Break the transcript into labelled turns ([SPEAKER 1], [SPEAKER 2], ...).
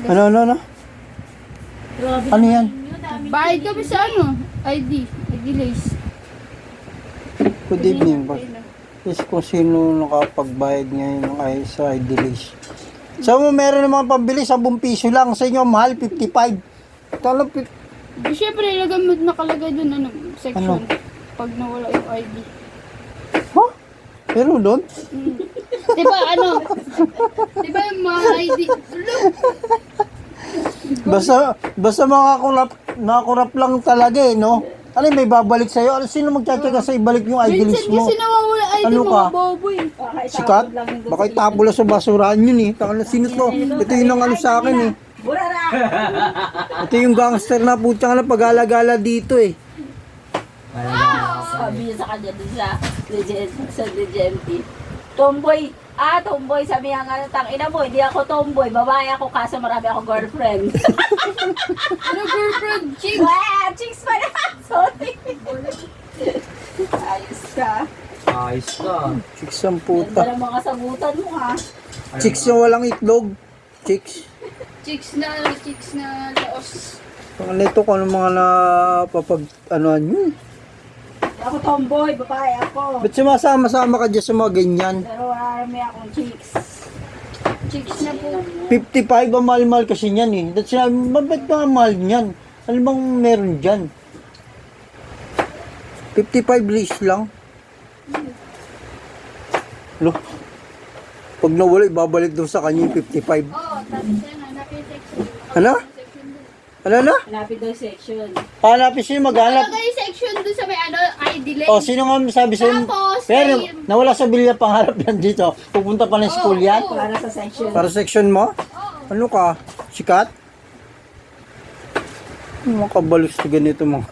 [SPEAKER 1] Ano? Ano yan?
[SPEAKER 2] Bayad kami sa ID lace.
[SPEAKER 1] Good evening, boss. Yes, kung sino nakapagbayad ngayon ay sa ID list. Sa mo meron naman pambili, 10 piso lang. Sa inyo, mahal, 55. Talo,
[SPEAKER 2] Siyempre, nakalagay dun, section.
[SPEAKER 1] Ano?
[SPEAKER 2] Pag nawala yung ID.
[SPEAKER 1] ha? Pero doon?
[SPEAKER 2] Diba, diba yung mga ID?
[SPEAKER 1] Basta mga kurap lang talaga eh, no? Ano may babalik sa'yo? Sino magtsatsaga sa ibalik yung ID list
[SPEAKER 2] Minsan
[SPEAKER 1] mo?
[SPEAKER 2] kasi nawawala ID
[SPEAKER 1] Ano
[SPEAKER 2] mga
[SPEAKER 1] ka?
[SPEAKER 2] bobo eh.
[SPEAKER 1] Sikat? Baka itapula sa basurahan yun eh. Taka na sino to? Ito yung nang sa akin eh. Ito yung gangster na putya na pag-alagala dito eh.
[SPEAKER 3] Sabi niya sa kanya dun sa Legenti. Tomboy, sabi nga nga, tangina mo, hindi ako tomboy, babae ako kaso marami ako girlfriend.
[SPEAKER 2] Ano girlfriend? Chicks?
[SPEAKER 3] Wah, chicks pa na! Sorry. Ayos ka.
[SPEAKER 4] Ayos ka.
[SPEAKER 1] Chicks ang
[SPEAKER 3] Ganda
[SPEAKER 1] puta.
[SPEAKER 3] ng mga sagutan mo ha.
[SPEAKER 1] Chicks yung walang itlog. Chicks.
[SPEAKER 2] Chicks na laos.
[SPEAKER 1] Ang nito kung ano mga napapag-anuan yun.
[SPEAKER 3] Ako tomboy, babae ako.
[SPEAKER 1] Ba't sumasama-sama ka dyan sa mga ganyan?
[SPEAKER 3] Pero marami akong chicks.
[SPEAKER 2] Chicks na po.
[SPEAKER 1] 55 ang mahal-mahal kasi niyan eh. That's sinabi, ba't mga mahal niyan? Ano bang meron dyan? 55 list lang. Lo. Pag nawala, ibabalik daw sa kanya yung 55.
[SPEAKER 2] Oo, tapos yan, hanapin yung section.
[SPEAKER 1] Ano?
[SPEAKER 2] Section doon.
[SPEAKER 1] Ano na?
[SPEAKER 3] Hanapin daw yung section.
[SPEAKER 1] Hanapin siya maghanap.
[SPEAKER 2] Talaga yung section doon sa may ID lane.
[SPEAKER 1] O, sino nga sabi sa'yo?
[SPEAKER 2] Tapos,
[SPEAKER 1] Pero,
[SPEAKER 2] may-
[SPEAKER 1] nawala sa bilya pangarap yan dito. Pupunta pa ng school yan?
[SPEAKER 2] Oo.
[SPEAKER 3] Para sa section.
[SPEAKER 1] Para section mo?
[SPEAKER 2] Oo.
[SPEAKER 1] Ano ka? Sikat? Mga kabalos na ganito mga.